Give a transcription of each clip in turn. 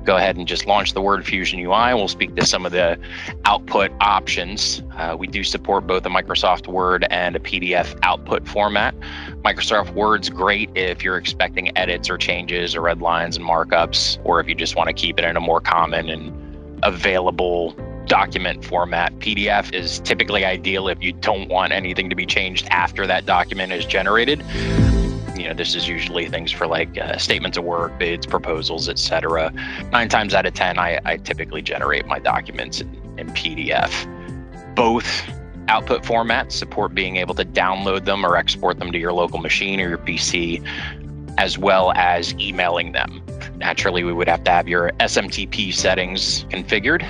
go ahead and just launch the Word Fusion UI. We'll speak to some of the output options. We do support both a Microsoft Word and a PDF output format. Microsoft Word's great if you're expecting edits or changes or red lines and markups, or if you just want to keep it in a more common and available document format. PDF is typically ideal if you don't want anything to be changed after that document is generated. This is usually things for like statements of work, bids, proposals, etc. 9 times out of 10, I typically generate my documents in PDF. Both output formats support being able to download them or export them to your local machine or your PC, as well as emailing them. Naturally, we would have to have your SMTP settings configured.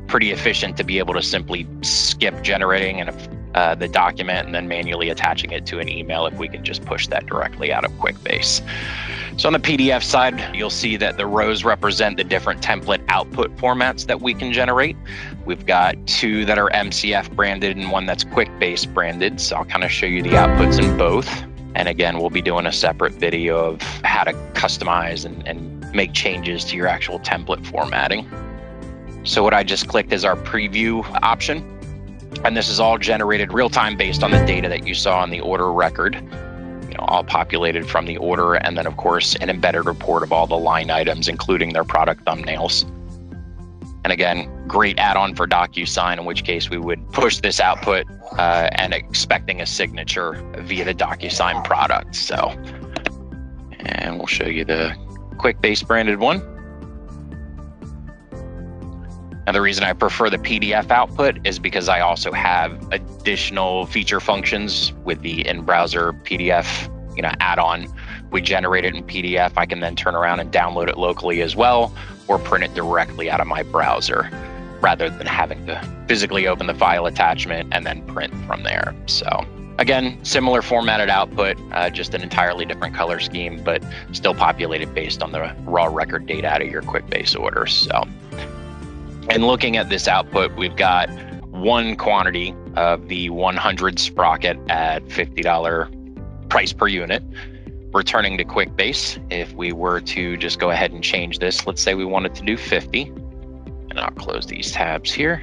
Pretty efficient to be able to simply skip generating the document and then manually attaching it to an email if we can just push that directly out of QuickBase. So on the PDF side, you'll see that the rows represent the different template output formats that we can generate. We've got 2 that are MCF branded and 1 that's QuickBase branded. So I'll kind of show you the outputs in both. And again, we'll be doing a separate video of how to customize and make changes to your actual template formatting. So what I just clicked is our preview option. And this is all generated real time based on the data that you saw on the order record, all populated from the order. And then of course, an embedded report of all the line items, including their product thumbnails. And again, great add-on for DocuSign, in which case we would push this output and expecting a signature via the DocuSign product. And we'll show you the QuickBase branded one. Now, the reason I prefer the PDF output is because I also have additional feature functions with the in-browser PDF, add-on. We generate it in PDF. I can then turn around and download it locally as well, or print it directly out of my browser, rather than having to physically open the file attachment and then print from there. So again, similar formatted output, just an entirely different color scheme, but still populated based on the raw record data out of your QuickBase orders. So. And looking at this output, we've got 1 quantity of the 100 sprocket at $50 price per unit, returning to QuickBase. If we were to just go ahead and change this, let's say we wanted to do 50, and I'll close these tabs here.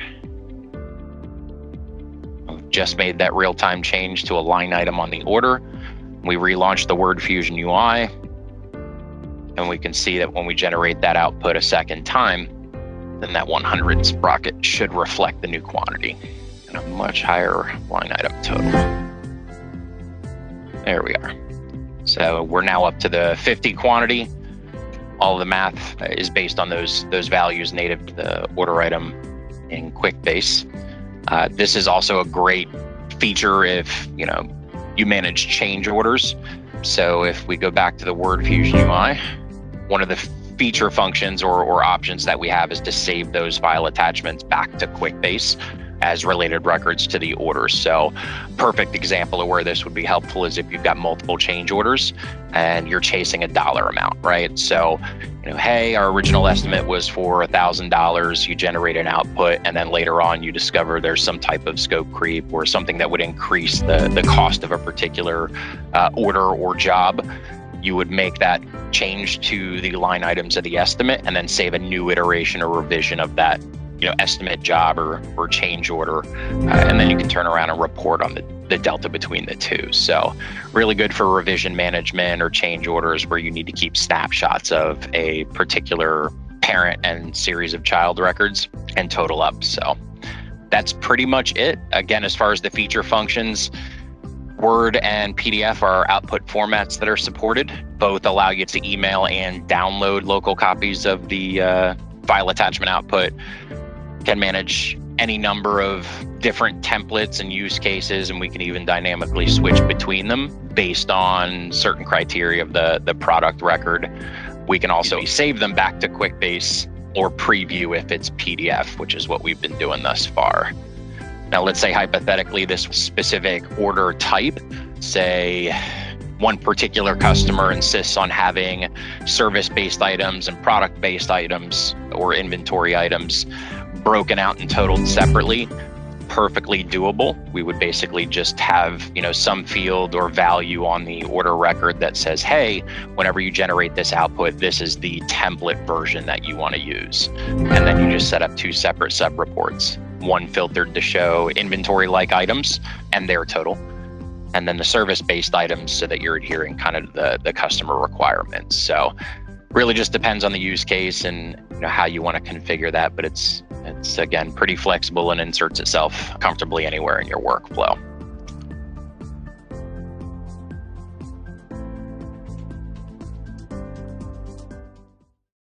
We've just made that real-time change to a line item on the order. We relaunched the Word Fusion UI, and we can see that when we generate that output a second time, then that 100 sprocket should reflect the new quantity and a much higher line item total. There we are. So we're now up to the 50 quantity. All of the math is based on those values native to the order item in QuickBase. This is also a great feature if you manage change orders. So if we go back to the Word Fusion UI, one of the feature functions or options that we have is to save those file attachments back to QuickBase as related records to the orders. So perfect example of where this would be helpful is if you've got multiple change orders and you're chasing a dollar amount, right? So, hey, our original estimate was for $1,000, you generate an output, and then later on you discover there's some type of scope creep or something that would increase the cost of a particular order or job. You would make that change to the line items of the estimate and then save a new iteration or revision of that estimate job or change order. And then you can turn around and report on the delta between the two. So really good for revision management or change orders where you need to keep snapshots of a particular parent and series of child records and total up. So that's pretty much it. Again, as far as the feature functions, Word and PDF are output formats that are supported. Both allow you to email and download local copies of the file attachment output. Can manage any number of different templates and use cases, and we can even dynamically switch between them based on certain criteria of the product record. We can also save them back to QuickBase or preview if it's PDF, which is what we've been doing thus far. Now, let's say hypothetically this specific order type, say one particular customer insists on having service-based items and product-based items or inventory items broken out and totaled separately. perfectly doable. We would basically just have, some field or value on the order record that says, hey, whenever you generate this output, this is the template version that you want to use. And then you just set up 2 separate sub-reports, one filtered to show inventory-like items and their total, and then the service-based items so that you're adhering kind of the customer requirements. So really just depends on the use case and how you want to configure that, but it's again pretty flexible and inserts itself comfortably anywhere in your workflow.